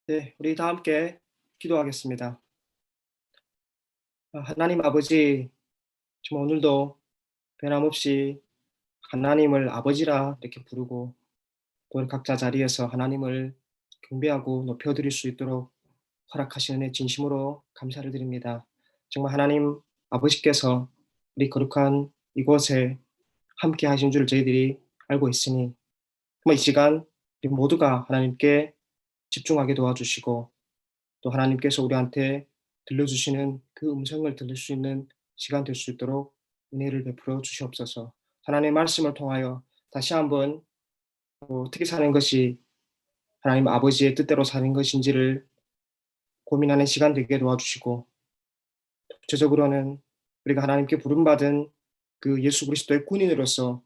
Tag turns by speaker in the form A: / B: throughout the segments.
A: 네, 우리 다 함께 기도하겠습니다. 하나님 아버지, 정말 오늘도 변함없이 하나님을 아버지라 이렇게 부르고 또 우리 각자 자리에서 하나님을 경배하고 높여드릴 수 있도록 허락하시는 애 진심으로 감사를 드립니다. 정말 하나님 아버지께서 우리 거룩한 이곳에 함께 하신 줄 저희들이 알고 있으니 정말 이 시간 우리 모두가 하나님께 집중하게 도와주시고 또 하나님께서 우리한테 들려주시는 그 음성을 들을 수 있는 시간 될 수 있도록 은혜를 베풀어 주시옵소서. 하나님의 말씀을 통하여 다시 한번 어떻게 사는 것이 하나님 아버지의 뜻대로 사는 것인지를 고민하는 시간 되게 도와주시고, 구체적으로는 우리가 하나님께 부름받은 그 예수 그리스도의 군인으로서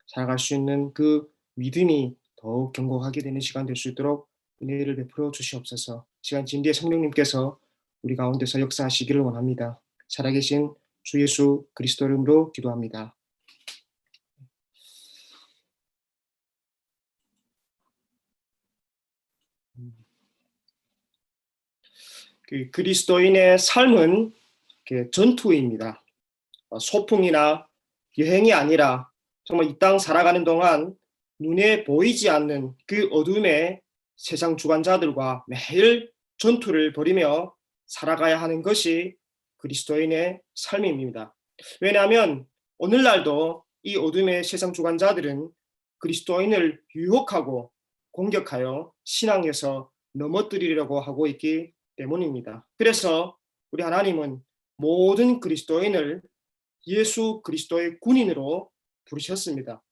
A: 살아갈 수 있는 그 믿음이 더욱 견고하게 되는 시간 될 수 있도록 은혜를 베풀어 주시옵소서. 시간 진리의 성령님께서 우리 가운데서 역사하시기를 원합니다. 살아계신 주 예수 그리스도 이름으로 기도합니다. 그 그리스도인의 삶은 전투입니다. 소풍이나 여행이 아니라 정말 이 땅 살아가는 동안 눈에 보이지 않는 그 어둠의 세상 주관자들과 매일 전투를 벌이며 살아가야 하는 것이 그리스도인의 삶입니다. 왜냐하면 오늘날도 이 어둠의 세상 주관자들은 그리스도인을 유혹하고 공격하여 신앙에서 넘어뜨리려고 하고 있기 때문입니다. 그래서 우리 하나님은 모든 그리스도인을 예수 그리스도의 군인으로 부르셨습니다.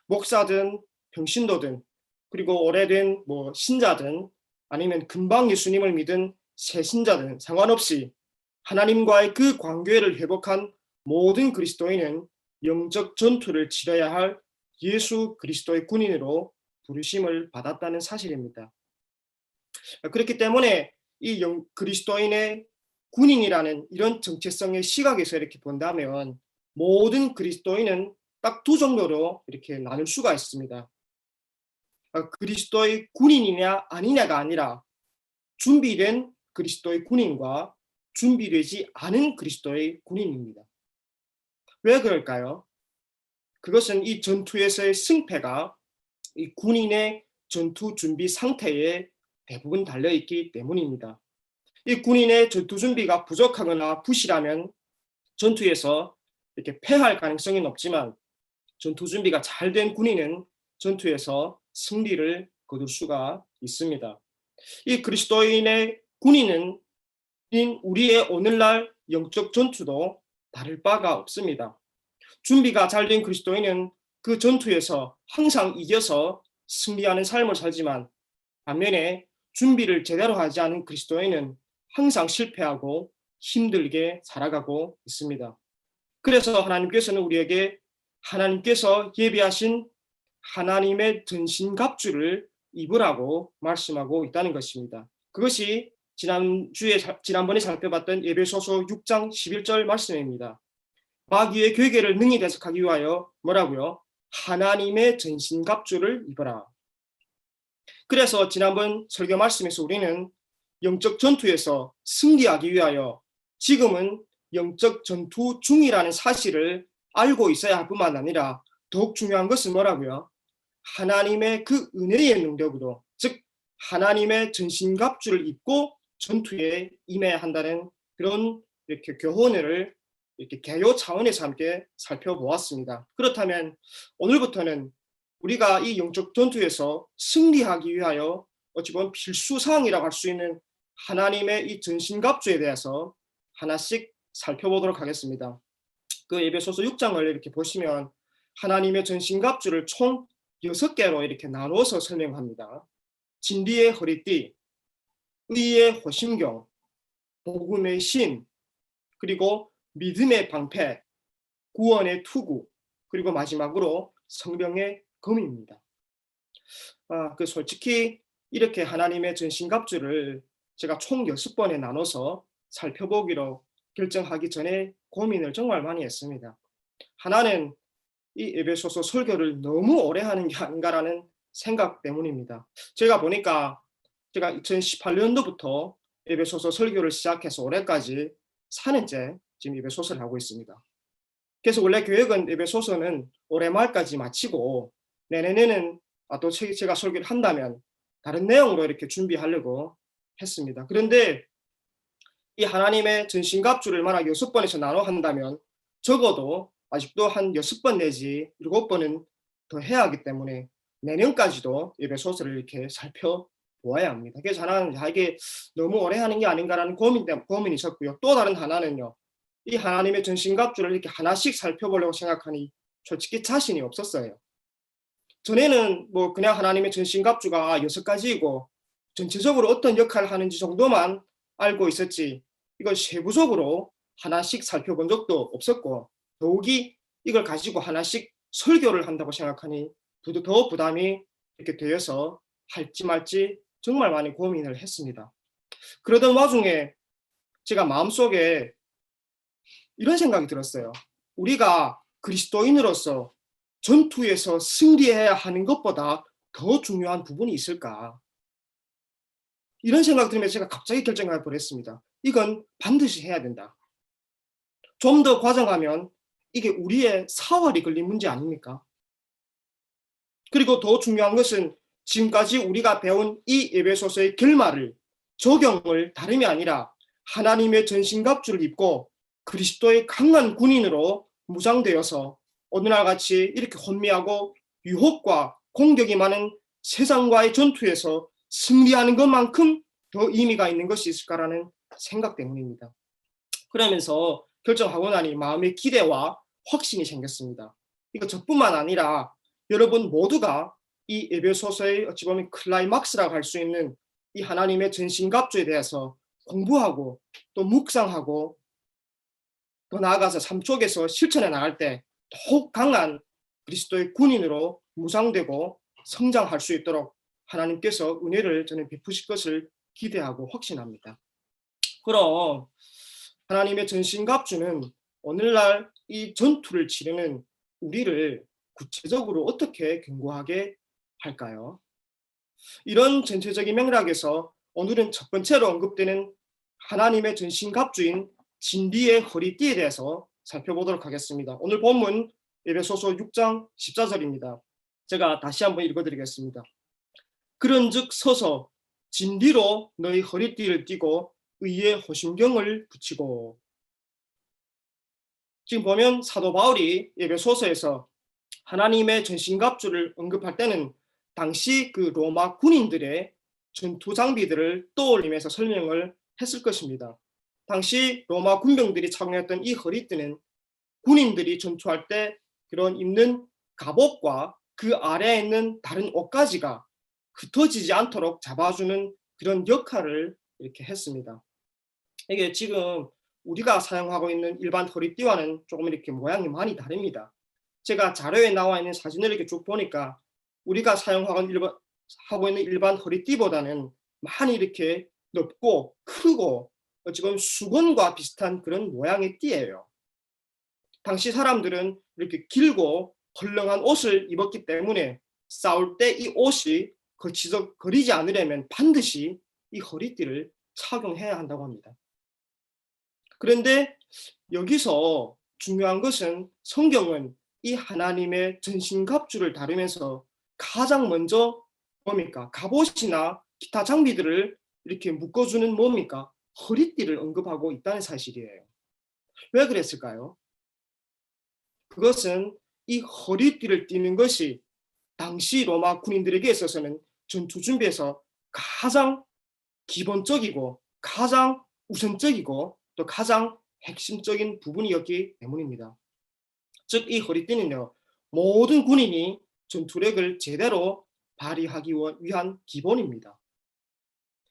A: 목사든 평신도든 그리고 오래된 신자든 아니면 금방 예수님을 믿은 새 신자든 상관없이 하나님과의 그 관계를 회복한 모든 그리스도인은 영적 전투를 치러야 할 예수 그리스도의 군인으로 부르심을 받았다는 사실입니다. 그렇기 때문에 이 그리스도인의 군인이라는 이런 정체성의 시각에서 이렇게 본다면 모든 그리스도인은 딱 두 종류로 이렇게 나눌 수가 있습니다. 그리스도의 군인이냐 아니냐가 아니라 준비된 그리스도의 군인과 준비되지 않은 그리스도의 군인입니다. 왜 그럴까요? 그것은 이 전투에서의 승패가 이 군인의 전투 준비 상태에 대부분 달려있기 때문입니다. 이 군인의 전투 준비가 부족하거나 부실하면 전투에서 이렇게 패할 가능성이 높지만 전투 준비가 잘 된 군인은 전투에서 승리를 거둘 수가 있습니다. 이 그리스도인의 군인은 우리의 오늘날 영적 전투도 다를 바가 없습니다. 준비가 잘 된 그리스도인은 그 전투에서 항상 이겨서 승리하는 삶을 살지만 반면에 준비를 제대로 하지 않은 그리스도인은 항상 실패하고 힘들게 살아가고 있습니다. 그래서 하나님께서는 우리에게 하나님께서 예비하신 하나님의 전신갑주를 입으라고 말씀하고 있다는 것입니다. 그것이 지난번에 살펴봤던 에베소서 6장 11절 말씀입니다. 마귀의 괴계를 능히 대적하기 위하여 뭐라고요? 하나님의 전신갑주를 입어라. 그래서 지난번 설교 말씀에서 우리는 영적 전투에서 승리하기 위하여 지금은 영적 전투 중이라는 사실을 알고 있어야 할 뿐만 아니라 더욱 중요한 것은 뭐라고요? 하나님의 그 은혜의 능력으로, 즉 하나님의 전신갑주를 입고 전투에 임해야 한다는 그런 이렇게 교훈을 이렇게 개요 차원에서 함께 살펴보았습니다. 그렇다면 오늘부터는 우리가 이 영적 전투에서 승리하기 위하여 어찌 보면 필수 사항이라고 할 수 있는 하나님의 이 전신갑주에 대해서 하나씩 살펴보도록 하겠습니다. 그 에베소서 6장을 이렇게 보시면 하나님의 전신갑주를 총 6개로 이렇게 나누어서 설명합니다. 진리의 허리띠, 의의 호심경, 복음의 신, 그리고 믿음의 방패, 구원의 투구, 그리고 마지막으로 성령의 검입니다. 솔직히 이렇게 하나님의 전신갑주를 제가 총 6번에 나눠서 살펴보기로 결정하기 전에 고민을 정말 많이 했습니다. 하나는 이 에베소서 설교를 너무 오래 하는 게 아닌가라는 생각 때문입니다. 제가 보니까 제가 2018년도부터 예배소서 설교를 시작해서 올해까지 4년째 지금 예배소서를 하고 있습니다. 그래서 원래 계획은 예배소서는 올해 말까지 마치고 내년에는 또 제가 설교를 한다면 다른 내용으로 이렇게 준비하려고 했습니다. 그런데 이 하나님의 전신갑주를 만약 6번에서 나눠 한다면 적어도 아직도 한 6번 내지 7번은 더 해야 하기 때문에 내년까지도 예배소서를 이렇게 살펴보아야 합니다. 그래서 하나는 이게 너무 오래 하는 게 아닌가라는 고민이 있었고요. 또 다른 하나는요. 이 하나님의 전신갑주를 이렇게 하나씩 살펴보려고 생각하니 솔직히 자신이 없었어요. 전에는 뭐 그냥 하나님의 전신갑주가 6가지이고 전체적으로 어떤 역할을 하는지 정도만 알고 있었지 이걸 세부적으로 하나씩 살펴본 적도 없었고 더욱이 이걸 가지고 하나씩 설교를 한다고 생각하니 더 부담이 이렇게 되어서 할지 말지 정말 많이 고민을 했습니다. 그러던 와중에 제가 마음속에 이런 생각이 들었어요. 우리가 그리스도인으로서 전투에서 승리해야 하는 것보다 더 중요한 부분이 있을까? 이런 생각이 들면서 제가 갑자기 결정을 해버렸습니다. 이건 반드시 해야 된다. 좀 더 과장하면 이게 우리의 사활이 걸린 문제 아닙니까? 그리고 더 중요한 것은 지금까지 우리가 배운 이 에베소서의 결말을 적용을 다름이 아니라 하나님의 전신갑주를 입고 그리스도의 강한 군인으로 무장되어서 어느 날 같이 이렇게 혼미하고 유혹과 공격이 많은 세상과의 전투에서 승리하는 것만큼 더 의미가 있는 것이 있을까라는 생각 때문입니다. 그러면서 결정하고 나니 마음의 기대와 확신이 생겼습니다. 이거 저뿐만 아니라 여러분 모두가 이 에베소서의 어찌 보면 클라이막스라고 할 수 있는 이 하나님의 전신갑주에 대해서 공부하고 또 묵상하고 더 나아가서 삶 속에서 실천해 나갈 때 더욱 강한 그리스도의 군인으로 무장되고 성장할 수 있도록 하나님께서 은혜를 저는 베푸실 것을 기대하고 확신합니다. 그럼 하나님의 전신갑주는 오늘날 이 전투를 치르는 우리를 구체적으로 어떻게 견고하게 할까요? 이런 전체적인 맥락에서 오늘은 첫 번째로 언급되는 하나님의 전신갑주인 진리의 허리띠에 대해서 살펴보도록 하겠습니다. 오늘 본문 에베소서 6장 14절입니다. 제가 다시 한번 읽어드리겠습니다. 그런즉 서서 진리로 너희 허리띠를 띠고 의의 호심경을 붙이고. 지금 보면 사도 바울이 에베소서에서 하나님의 전신갑주를 언급할 때는 당시 그 로마 군인들의 전투 장비들을 떠올리면서 설명을 했을 것입니다. 당시 로마 군병들이 착용했던 이 허리띠는 군인들이 전투할 때 그런 입는 갑옷과 그 아래에 있는 다른 옷가지가 흩어지지 않도록 잡아주는 그런 역할을 이렇게 했습니다. 이게 지금 우리가 사용하고 있는 일반 허리띠와는 조금 이렇게 모양이 많이 다릅니다. 제가 자료에 나와 있는 사진을 이렇게 쭉 보니까 우리가 하고 있는 일반 허리띠보다는 많이 이렇게 넓고 크고 지금 수건과 비슷한 그런 모양의 띠예요. 당시 사람들은 이렇게 길고 헐렁한 옷을 입었기 때문에 싸울 때 이 옷이 거리지 않으려면 반드시 이 허리띠를 착용해야 한다고 합니다. 그런데 여기서 중요한 것은 성경은 이 하나님의 전신갑주를 다루면서 가장 먼저 뭡니까? 갑옷이나 기타 장비들을 이렇게 묶어주는 뭡니까? 허리띠를 언급하고 있다는 사실이에요. 왜 그랬을까요? 그것은 이 허리띠를 띠는 것이 당시 로마 군인들에게 있어서는 전투 준비에서 가장 기본적이고 가장 우선적이고 또 가장 핵심적인 부분이었기 때문입니다. 즉 이 허리띠는요. 모든 군인이 전투력을 제대로 발휘하기 위한 기본입니다.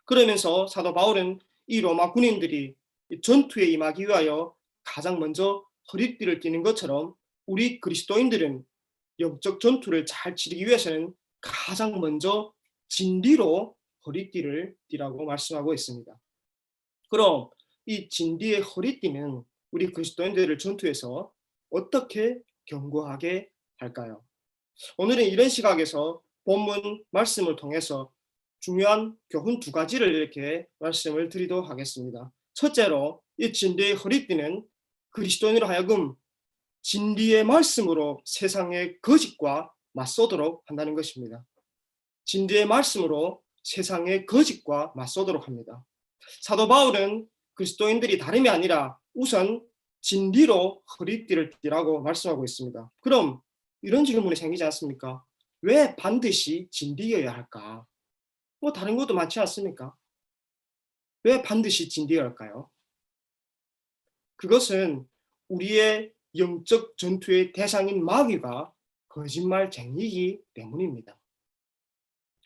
A: 그러면서 사도 바울은 이 로마 군인들이 전투에 임하기 위하여 가장 먼저 허리띠를 띠는 것처럼 우리 그리스도인들은 영적 전투를 잘 치르기 위해서는 가장 먼저 진리로 허리띠를 띠라고 말씀하고 있습니다. 그럼 이 진리의 허리띠는 우리 그리스도인들을 전투에서 어떻게 견고하게 할까요? 오늘은 이런 시각에서 본문 말씀을 통해서 중요한 교훈 두 가지를 이렇게 말씀을 드리도록 하겠습니다. 첫째로 이 진리의 허리띠는 그리스도인으로 하여금 진리의 말씀으로 세상의 거짓과 맞서도록 한다는 것입니다. 진리의 말씀으로 세상의 거짓과 맞서도록 합니다. 사도 바울은 그리스도인들이 다름이 아니라 우선 진리로 허리띠를 띠라고 말씀하고 있습니다. 그럼 이런 질문이 생기지 않습니까? 왜 반드시 진리여야 할까? 뭐 다른 것도 많지 않습니까? 왜 반드시 진리여야 할까요? 그것은 우리의 영적 전투의 대상인 마귀가 거짓말쟁이이기 때문입니다.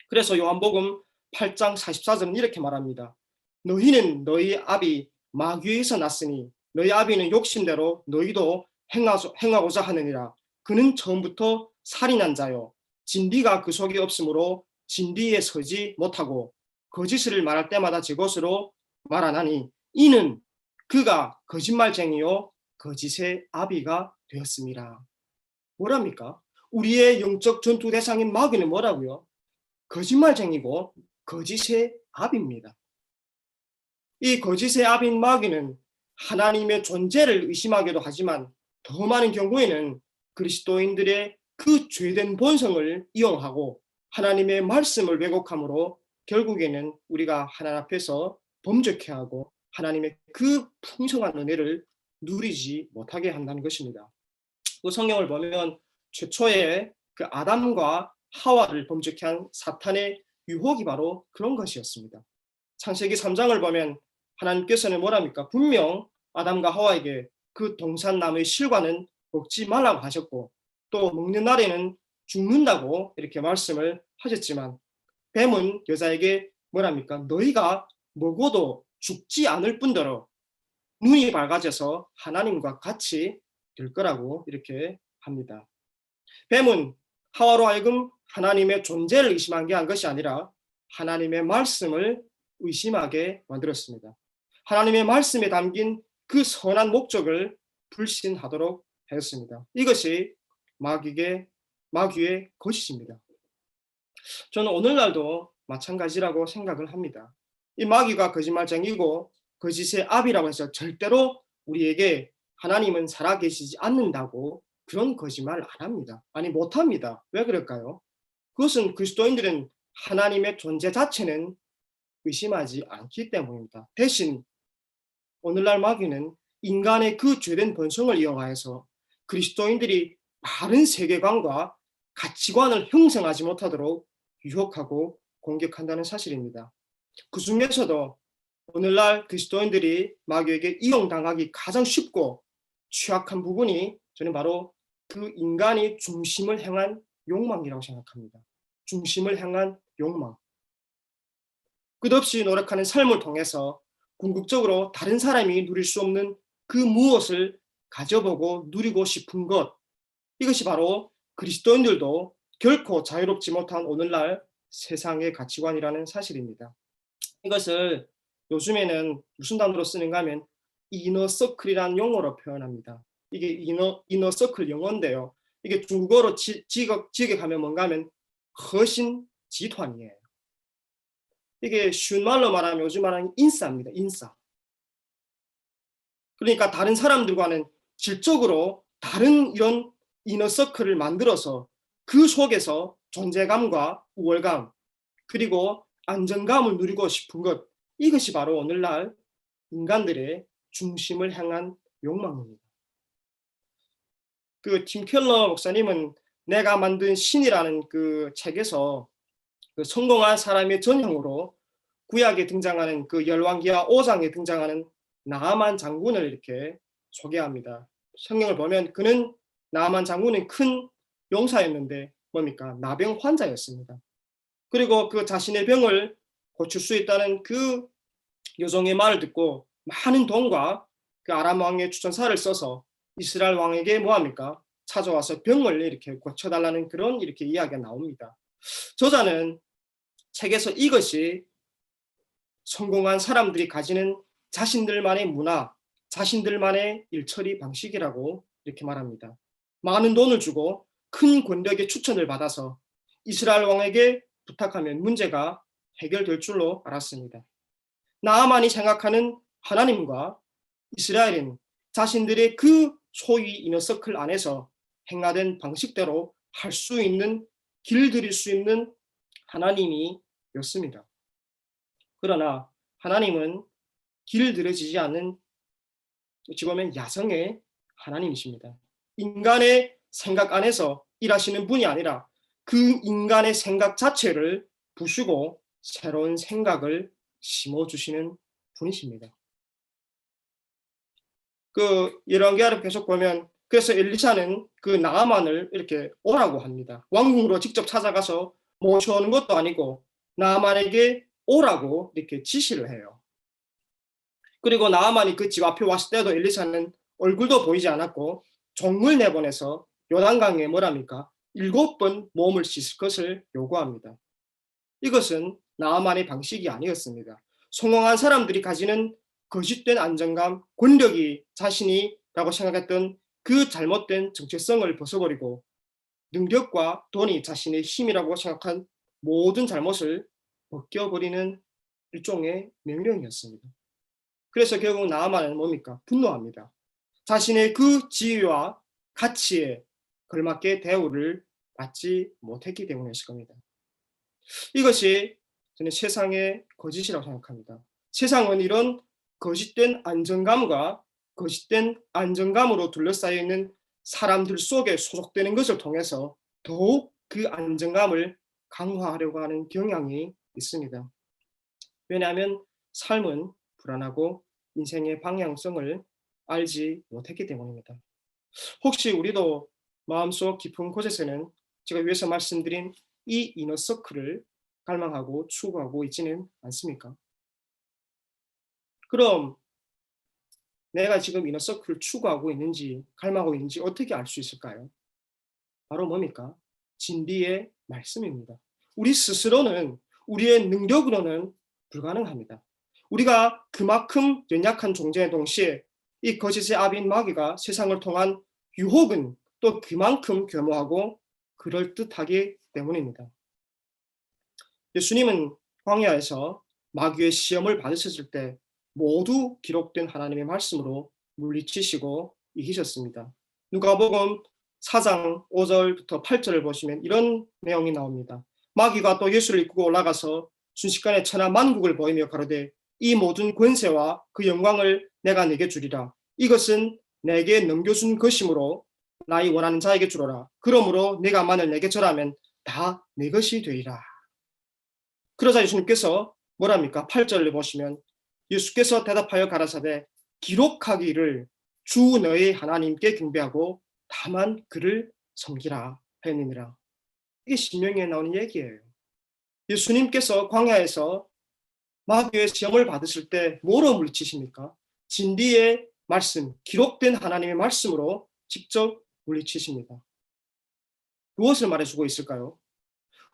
A: 그래서 요한복음 8장 44절은 이렇게 말합니다. 너희는 너희 아비 마귀에서 났으니 너희 아비는 욕심대로 너희도 행하고자 하느니라. 그는 처음부터 살인한 자요 진리가 그 속에 없으므로 진리에 서지 못하고 거짓을 말할 때마다 제 것으로 말하나니 이는 그가 거짓말쟁이요 거짓의 아비가 되었습니다. 뭐랍니까? 우리의 영적 전투 대상인 마귀는 뭐라고요? 거짓말쟁이고 거짓의 아비입니다. 이 거짓의 아비인 마귀는 하나님의 존재를 의심하기도 하지만 더 많은 경우에는 그리스도인들의 그 죄된 본성을 이용하고 하나님의 말씀을 왜곡함으로 결국에는 우리가 하나님 앞에서 범죄케 하고 하나님의 그 풍성한 은혜를 누리지 못하게 한다는 것입니다. 그 성경을 보면 최초의 그 아담과 하와를 범죄케 한 사탄의 유혹이 바로 그런 것이었습니다. 창세기 3장을 보면 하나님께서는 뭐랍니까? 분명 아담과 하와에게 그 동산나무의 실과는 먹지 말라고 하셨고 또 먹는 날에는 죽는다고 이렇게 말씀을 하셨지만 뱀은 여자에게 뭐랍니까? 너희가 먹어도 죽지 않을 뿐더러 눈이 밝아져서 하나님과 같이 될 거라고 이렇게 합니다. 뱀은 하와로 하여금 하나님의 존재를 의심한 것이 아니라 하나님의 말씀을 의심하게 만들었습니다. 하나님의 말씀에 담긴 그 선한 목적을 불신하도록 하였습니다. 이것이 마귀의 거짓입니다. 저는 오늘날도 마찬가지라고 생각을 합니다. 이 마귀가 거짓말쟁이고 거짓의 아비라고 해서 절대로 우리에게 하나님은 살아계시지 않는다고 그런 거짓말 안 합니다. 아니 못합니다. 왜 그럴까요? 그것은 그리스도인들은 하나님의 존재 자체는 의심하지 않기 때문입니다. 대신 오늘날 마귀는 인간의 그 죄된 본성을 이용하여서 그리스도인들이 바른 세계관과 가치관을 형성하지 못하도록 유혹하고 공격한다는 사실입니다. 그 중에서도 오늘날 그리스도인들이 마귀에게 이용당하기 가장 쉽고 취약한 부분이 저는 바로 그 인간이 중심을 향한 욕망이라고 생각합니다. 중심을 향한 욕망. 끝없이 노력하는 삶을 통해서 궁극적으로 다른 사람이 누릴 수 없는 그 무엇을 가져보고 누리고 싶은 것. 이것이 바로 그리스도인들도 결코 자유롭지 못한 오늘날 세상의 가치관이라는 사실입니다. 이것을 요즘에는 무슨 단어로 쓰는가 하면 이너서클이라는 용어로 표현합니다. 이게 이너서클 영어인데요. 이게 중국어로 직역하면 뭔가 하면核心 集团이에요. 이게 쉬운 말로 말하면 요즘 말하는 인싸입니다. 인싸. 그러니까 다른 사람들과는 질적으로 다른 이런 이너서클을 만들어서 그 속에서 존재감과 우월감 그리고 안정감을 누리고 싶은 것 이것이 바로 오늘날 인간들의 중심을 향한 욕망입니다. 그 팀 켈러 목사님은 내가 만든 신이라는 그 책에서 그 성공한 사람의 전형으로 구약에 등장하는 그 열왕기하 5장에 등장하는 나아만 장군을 이렇게 소개합니다. 성경을 보면 그는 나아만 장군은 큰 용사였는데 뭡니까? 나병 환자였습니다. 그리고 그 자신의 병을 고칠 수 있다는 그 여종의 말을 듣고 많은 돈과 그 아람 왕의 추천사를 써서 이스라엘 왕에게 뭐합니까? 찾아와서 병을 이렇게 고쳐달라는 그런 이렇게 이야기가 나옵니다. 저자는 책에서 이것이 성공한 사람들이 가지는 자신들만의 문화, 자신들만의 일처리 방식이라고 이렇게 말합니다. 많은 돈을 주고 큰 권력의 추천을 받아서 이스라엘 왕에게 부탁하면 문제가 해결될 줄로 알았습니다. 나아만이 생각하는 하나님과 이스라엘은 자신들의 그 소위 이너서클 안에서 행하던 방식대로 할 수 있는, 길들일 수 있는 하나님이었습니다. 그러나 하나님은 길들여지지 않는, 어찌 보면 야성의 하나님이십니다. 인간의 생각 안에서 일하시는 분이 아니라 그 인간의 생각 자체를 부수고 새로운 생각을 심어주시는 분이십니다. 그 열왕기하를 계속 보면, 그래서 엘리사는 그 나아만을 이렇게 오라고 합니다. 왕궁으로 직접 찾아가서 모셔오는 것도 아니고 나아만에게 오라고 이렇게 지시를 해요. 그리고 나아만이 그 집 앞에 왔을 때도 엘리사는 얼굴도 보이지 않았고 종을 내보내서 요단강에 뭐랍니까? 7번 몸을 씻을 것을 요구합니다. 이것은 나아만의 방식이 아니었습니다. 성공한 사람들이 가지는 거짓된 안정감, 권력이 자신이라고 생각했던 그 잘못된 정체성을 벗어버리고 능력과 돈이 자신의 힘이라고 생각한 모든 잘못을 벗겨버리는 일종의 명령이었습니다. 그래서 결국 나아만은 뭡니까? 분노합니다. 자신의 그 지위와 가치에 걸맞게 대우를 받지 못했기 때문이었을 겁니다. 이것이 저는 세상의 거짓이라고 생각합니다. 세상은 이런 거짓된 안정감과 거짓된 안정감으로 둘러싸여 있는 사람들 속에 소속되는 것을 통해서 더욱 그 안정감을 강화하려고 하는 경향이 있습니다. 왜냐하면 삶은 불안하고 인생의 방향성을 알지 못했기 때문입니다. 혹시 우리도 마음속 깊은 곳에서는 제가 위에서 말씀드린 이 이너서클을 갈망하고 추구하고 있지는 않습니까? 그럼 내가 지금 이너서클을 추구하고 있는지 갈망하고 있는지 어떻게 알 수 있을까요? 바로 뭡니까? 진리의 말씀입니다. 우리 스스로는, 우리의 능력으로는 불가능합니다. 우리가 그만큼 연약한 존재의 동시에 이 거짓의 아비인 마귀가 세상을 통한 유혹은 또 그만큼 겸허하고 그럴듯하기 때문입니다. 예수님은 광야에서 마귀의 시험을 받으셨을 때 모두 기록된 하나님의 말씀으로 물리치시고 이기셨습니다. 누가복음 4장 5절부터 8절을 보시면 이런 내용이 나옵니다. 마귀가 또 예수를 이끌고 올라가서 순식간에 천하 만국을 보이며 가로되 이 모든 권세와 그 영광을 내가 네게 주리라. 이것은 내게 넘겨준 것이므로 나의 원하는 자에게 주로라. 그러므로 네가 만일 내게 절하면 다 내 것이 되리라. 그러자 예수님께서 뭐랍니까? 8절을 보시면 예수께서 대답하여 가라사대 기록하기를 주 너의 하나님께 경배하고 다만 그를 섬기라 하였느니라. 이게 신명기에 나오는 얘기예요. 예수님께서 광야에서 마귀의 시험을 받으실 때 뭐로 물리치십니까? 진리의 말씀, 기록된 하나님의 말씀으로 직접 물리치십니다. 무엇을 말해주고 있을까요?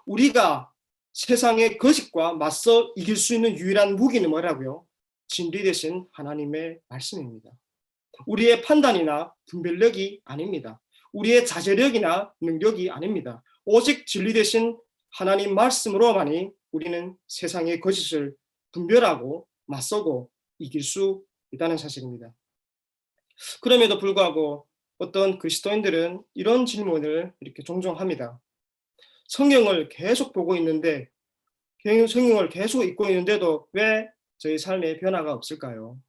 A: 우리가 세상의 거짓과 맞서 이길 수 있는 유일한 무기는 뭐라고요? 진리 되신 하나님의 말씀입니다. 우리의 판단이나 분별력이 아닙니다. 우리의 자제력이나 능력이 아닙니다. 오직 진리 되신 하나님 말씀으로만이 우리는 세상의 거짓을 분별하고 맞서고 이길 수 있다는 사실입니다. 그럼에도 불구하고 어떤 그리스도인들은 이런 질문을 이렇게 종종 합니다. 성경을 계속 보고 있는데, 성경을 계속 읽고 있는데도 왜 저희 삶에 변화가 없을까요?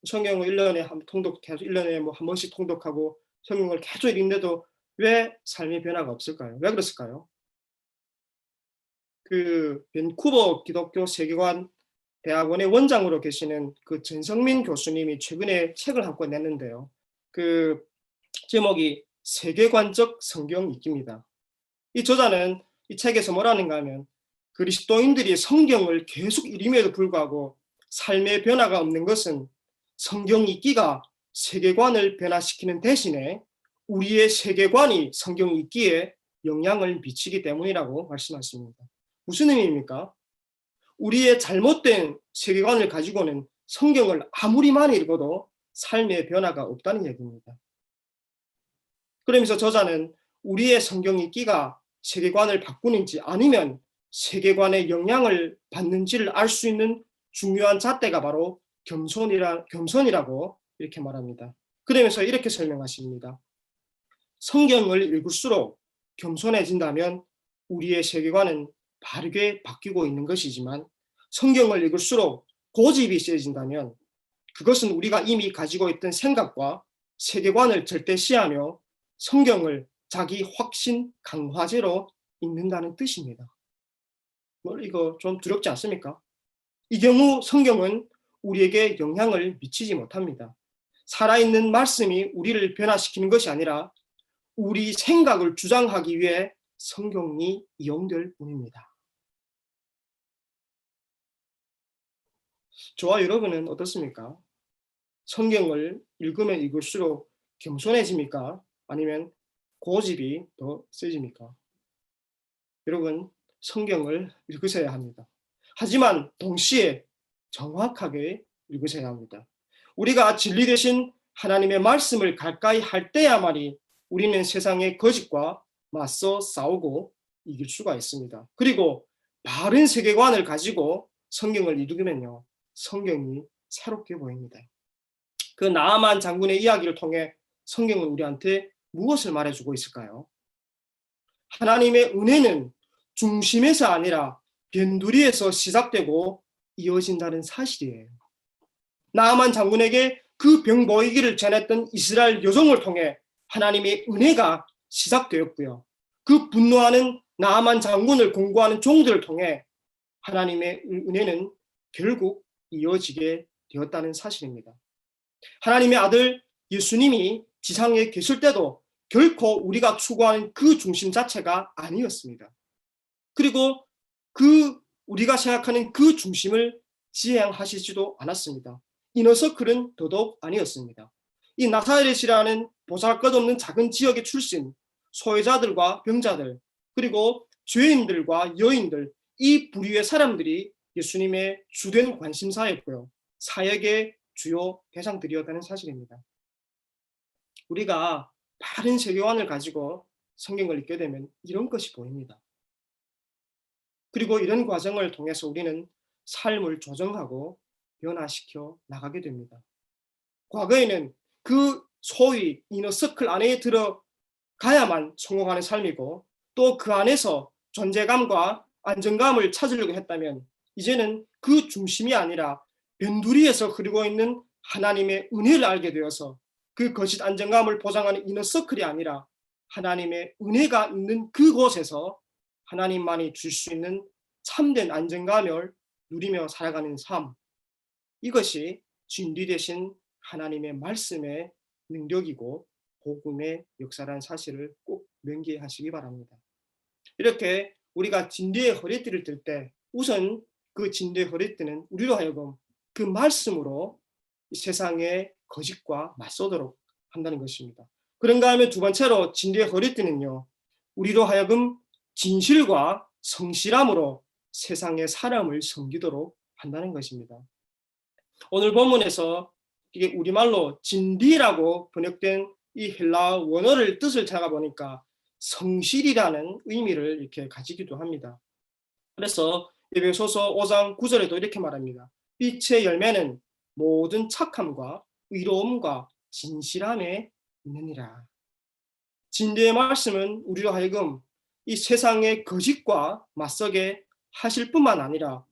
A: 성경을 1년에 한 통독, 계속 1년에 뭐 한 번씩 통독하고 성경을 계속 읽는데도 왜 삶의 변화가 없을까요? 왜 그랬을까요? 그 밴쿠버 기독교 세계관 대학원의 원장으로 계시는 그 전성민 교수님이 최근에 책을 한 권 냈는데요. 그 제목이 세계관적 성경 읽기입니다. 이 저자는 이 책에서 뭐라는가 하면 그리스도인들이 성경을 계속 읽음에도 불구하고 삶의 변화가 없는 것은 성경 읽기가 세계관을 변화시키는 대신에 우리의 세계관이 성경 읽기에 영향을 미치기 때문이라고 말씀하십니다. 무슨 의미입니까? 우리의 잘못된 세계관을 가지고는 성경을 아무리 많이 읽어도 삶의 변화가 없다는 얘기입니다. 그러면서 저자는 우리의 성경 읽기가 세계관을 바꾸는지 아니면 세계관의 영향을 받는지를 알 수 있는 중요한 잣대가 바로 겸손이라고 이렇게 말합니다. 그러면서 이렇게 설명하십니다. 성경을 읽을수록 겸손해진다면 우리의 세계관은 바르게 바뀌고 있는 것이지만, 성경을 읽을수록 고집이 세진다면 그것은 우리가 이미 가지고 있던 생각과 세계관을 절대시하며 성경을 자기 확신 강화제로 읽는다는 뜻입니다. 이거 좀 두렵지 않습니까? 이 경우 성경은 우리에게 영향을 미치지 못합니다. 살아있는 말씀이 우리를 변화시키는 것이 아니라 우리 생각을 주장하기 위해 성경이 이용될 뿐입니다. 저와 여러분은 어떻습니까? 성경을 읽으면 읽을수록 겸손해집니까? 아니면 고집이 더 세집니까? 여러분, 성경을 읽으셔야 합니다. 하지만 동시에 정확하게 읽으셔야 합니다. 우리가 진리 대신 하나님의 말씀을 가까이 할 때야만이 우리는 세상의 거짓과 맞서 싸우고 이길 수가 있습니다. 그리고 바른 세계관을 가지고 성경을 읽으면요, 성경이 새롭게 보입니다. 그 나아만 장군의 이야기를 통해 성경은 우리한테 무엇을 말해주고 있을까요? 하나님의 은혜는 중심에서 아니라 변두리에서 시작되고 이어진다는 사실이에요. 나아만 장군에게 그 병 보이기를 전했던 이스라엘 여종을 통해 하나님의 은혜가 시작되었고요. 그 분노하는 나아만 장군을 공고하는 종들을 통해 하나님의 은혜는 결국 이어지게 되었다는 사실입니다. 하나님의 아들 예수님이 지상에 계실 때도 결코 우리가 추구하는 그 중심 자체가 아니었습니다. 그리고 우리가 생각하는 그 중심을 지향하시지도 않았습니다. 이너서클은 더더욱 아니었습니다. 이 나사렛이라는 보잘것없는 작은 지역의 출신, 소외자들과 병자들, 그리고 죄인들과 여인들, 이 부류의 사람들이 예수님의 주된 관심사였고요. 사역의 주요 대상들이었다는 사실입니다. 우리가 바른 세계관을 가지고 성경을 읽게 되면 이런 것이 보입니다. 그리고 이런 과정을 통해서 우리는 삶을 조정하고 변화시켜 나가게 됩니다. 과거에는 그 소위 이너서클 안에 들어가야만 성공하는 삶이고, 또 그 안에서 존재감과 안정감을 찾으려고 했다면 이제는 그 중심이 아니라 변두리에서 흐르고 있는 하나님의 은혜를 알게 되어서 그 거짓 안정감을 보장하는 이너서클이 아니라 하나님의 은혜가 있는 그곳에서 하나님만이 줄 수 있는 참된 안정감을 누리며 살아가는 삶, 이것이 진리 되신 하나님의 말씀의 능력이고 복음의 역사라는 사실을 꼭 명기하시기 바랍니다. 이렇게 우리가 진리의 허리띠를 들 때 우선 그 진리의 허리띠는 우리로 하여금 그 말씀으로 세상의 거짓과 맞서도록 한다는 것입니다. 그런가 하면 두 번째로 진리의 허리띠는요, 우리로 하여금 진실과 성실함으로 세상의 사람을 섬기도록 한다는 것입니다. 오늘 본문에서 이게 우리말로 진리라고 번역된 이 헬라 원어를 뜻을 찾아보니까 성실이라는 의미를 이렇게 가지기도 합니다. 그래서 에베소서 5장 9절에도 이렇게 말합니다. 빛의 열매는 모든 착함과 의로움과 진실함에 있느니라. 진리의 말씀은 우리로 하여금 이 세상의 거짓과 맞서게 하실 뿐만 아니라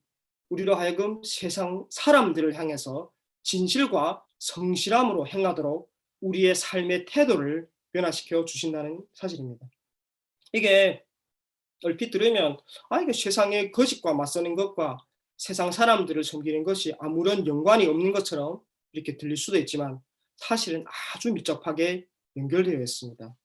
A: 우리로 하여금 세상 사람들을 향해서 진실과 성실함으로 행하도록 우리의 삶의 태도를 변화시켜 주신다는 사실입니다. 이게 얼핏 들으면 이게 세상의 거짓과 맞서는 것과 세상 사람들을 섬기는 것이 아무런 연관이 없는 것처럼 이렇게 들릴 수도 있지만 사실은 아주 밀접하게 연결되어 있습니다.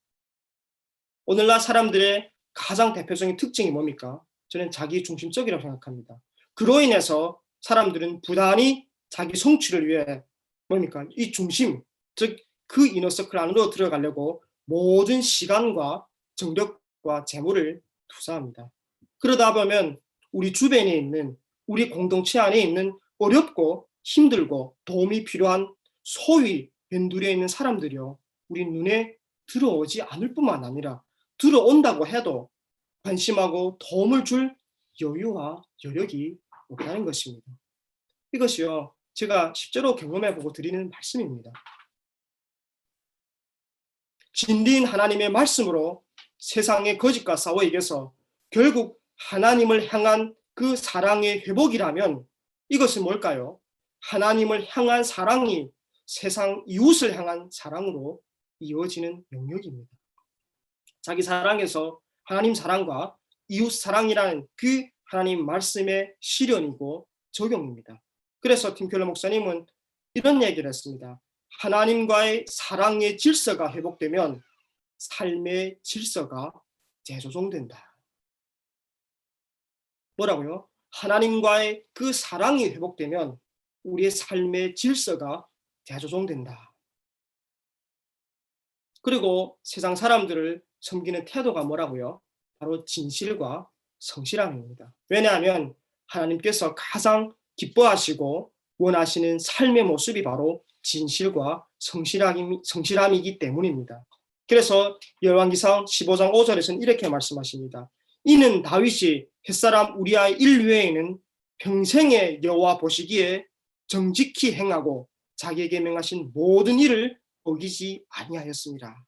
A: 오늘날 사람들의 가장 대표적인 특징이 뭡니까? 저는 자기 중심적이라고 생각합니다. 그로 인해서 사람들은 부단히 자기 성취를 위해 뭡니까? 이 중심, 즉 그 이너서클 안으로 들어가려고 모든 시간과 정력과 재물을 투자합니다. 그러다 보면 우리 주변에 있는, 우리 공동체 안에 있는 어렵고 힘들고 도움이 필요한 소위 변두리에 있는 사람들이요, 우리 눈에 들어오지 않을 뿐만 아니라 들어온다고 해도 관심하고 도움을 줄 여유와 여력이 없다는 것입니다. 이것이요, 제가 실제로 경험해보고 드리는 말씀입니다. 진리인 하나님의 말씀으로 세상의 거짓과 싸워 이겨서 결국 하나님을 향한 그 사랑의 회복이라면 이것은 뭘까요? 하나님을 향한 사랑이 세상 이웃을 향한 사랑으로 이어지는 영역입니다. 자기 사랑에서 하나님 사랑과 이웃 사랑이라는 그 하나님 말씀의 실현이고 적용입니다. 그래서 팀켈러 목사님은 이런 얘기를 했습니다. 하나님과의 사랑의 질서가 회복되면 삶의 질서가 재조정된다. 뭐라고요? 하나님과의 그 사랑이 회복되면 우리의 삶의 질서가 재조정된다. 그리고 세상 사람들을 섬기는 태도가 뭐라고요? 바로 진실과 성실함입니다. 왜냐하면 하나님께서 가장 기뻐하시고 원하시는 삶의 모습이 바로 진실과 성실함이기 때문입니다. 그래서 열왕기상 15장 5절에서는 이렇게 말씀하십니다. 이는 다윗이 햇사람 우리아의 일 외에는 평생의 여호와 보시기에 정직히 행하고 자기에게 명하신 모든 일을 어기지 아니하였습니다.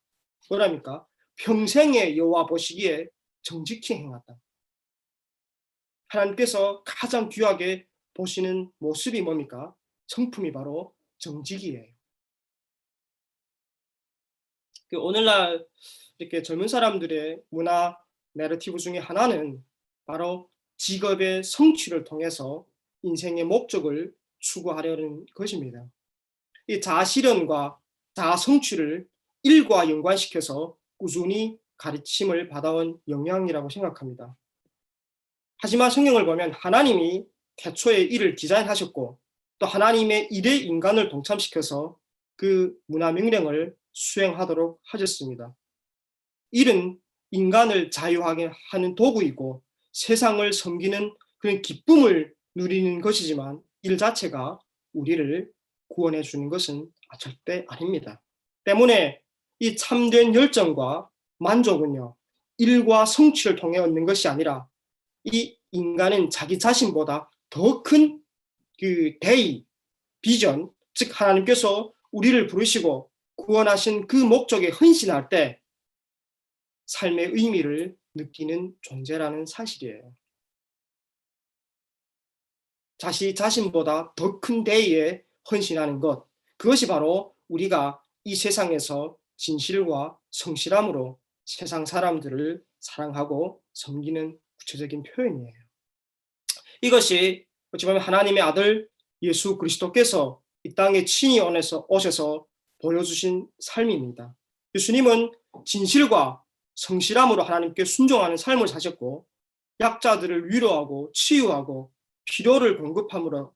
A: 뭐랍니까? 평생의 여호와 보시기에 정직히 행하다. 하나님께서 가장 귀하게 보시는 모습이 뭡니까? 성품이 바로 정직이에요. 오늘날 이렇게 젊은 사람들의 문화 내러티브 중에 하나는 바로 직업의 성취를 통해서 인생의 목적을 추구하려는 것입니다. 이 자아실현과 자아성취를 일과 연관시켜서 꾸준히 가르침을 받아온 영향이라고 생각합니다. 하지만 성경을 보면 하나님이 태초에 일을 디자인하셨고 또 하나님의 일에 인간을 동참시켜서 그 문화 명령을 수행하도록 하셨습니다. 일은 인간을 자유하게 하는 도구이고 세상을 섬기는 그런 기쁨을 누리는 것이지만 일 자체가 우리를 구원해 주는 것은 절대 아닙니다. 때문에 이 참된 열정과 만족은요, 일과 성취를 통해 얻는 것이 아니라 이 인간은 자기 자신보다 더 큰 그 대의, 비전, 즉 하나님께서 우리를 부르시고 구원하신 그 목적에 헌신할 때 삶의 의미를 느끼는 존재라는 사실이에요. 자신보다 더 큰 대의에 헌신하는 것, 그것이 바로 우리가 이 세상에서 진실과 성실함으로 세상 사람들을 사랑하고 섬기는 구체적인 표현이에요. 이것이 어찌 보면 하나님의 아들 예수 그리스도께서 이 땅에 친히 오셔서 보여주신 삶입니다. 예수님은 진실과 성실함으로 하나님께 순종하는 삶을 사셨고 약자들을 위로하고 치유하고 필요를 공급함으로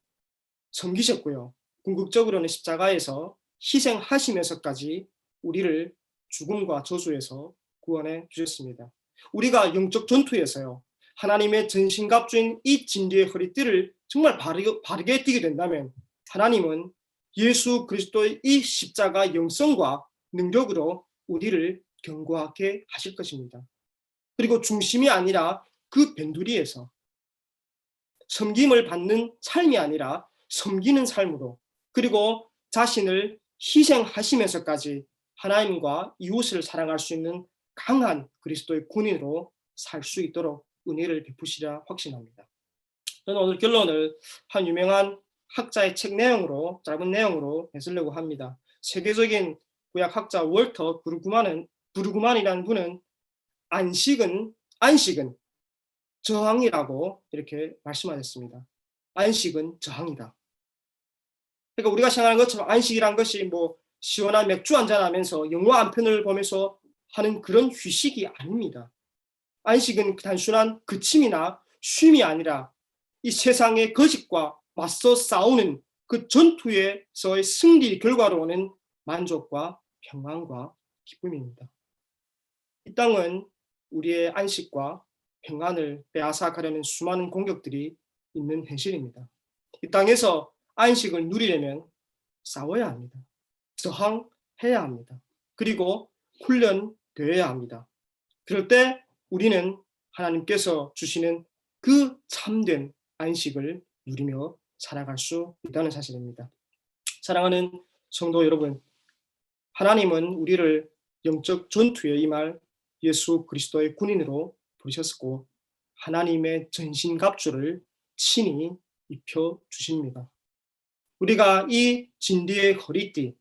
A: 섬기셨고요. 궁극적으로는 십자가에서 희생하시면서까지 우리를 죽음과 저주에서 구원해 주셨습니다. 우리가 영적 전투에서요, 하나님의 전신갑주인 이 진리의 허리띠를 정말 바르게 띠게 된다면 하나님은 예수 그리스도의 이 십자가 영성과 능력으로 우리를 견고하게 하실 것입니다. 그리고 중심이 아니라 그 변두리에서 섬김을 받는 삶이 아니라 섬기는 삶으로, 그리고 자신을 희생하시면서까지 하나님과 이웃을 사랑할 수 있는 강한 그리스도의 군인으로 살 수 있도록 은혜를 베푸시라 확신합니다. 저는 오늘 결론을 한 유명한 학자의 책 내용으로, 짧은 내용으로 해쓰려고 합니다. 세계적인 구약학자 월터 브루그만이라는 분은 안식은 저항이라고 이렇게 말씀하셨습니다. 안식은 저항이다. 그러니까 우리가 생각하는 것처럼 안식이란 것이 뭐 시원한 맥주 한잔하면서 영화 한 편을 보면서 하는 그런 휴식이 아닙니다. 안식은 단순한 그침이나 쉼이 아니라 이 세상의 거짓과 맞서 싸우는 그 전투에서의 승리 결과로 오는 만족과 평안과 기쁨입니다. 이 땅은 우리의 안식과 평안을 빼앗아가려는 수많은 공격들이 있는 현실입니다. 이 땅에서 안식을 누리려면 싸워야 합니다. 저항해야 합니다. 그리고 훈련되어야 합니다. 그럴 때 우리는 하나님께서 주시는 그 참된 안식을 누리며 살아갈 수 있다는 사실입니다. 사랑하는 성도 여러분, 하나님은 우리를 영적 전투에 임할 예수 그리스도의 군인으로 부르셨고 하나님의 전신갑주를 친히 입혀 주십니다. 우리가 이 진리의 허리띠,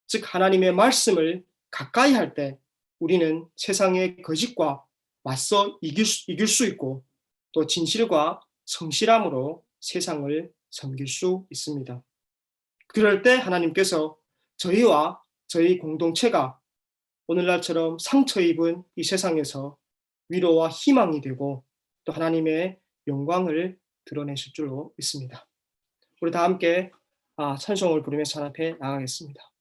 A: 즉 하나님의 말씀을 가까이 할 때 우리는 세상의 거짓과 맞서 이길 수 있고 또 진실과 성실함으로 세상을 섬길 수 있습니다. 그럴 때 하나님께서 저희와 저희 공동체가 오늘날처럼 상처 입은 이 세상에서 위로와 희망이 되고 또 하나님의 영광을 드러내실 줄로 믿습니다. 우리 다 함께 찬송을 부르면서 하나 앞에 나가겠습니다.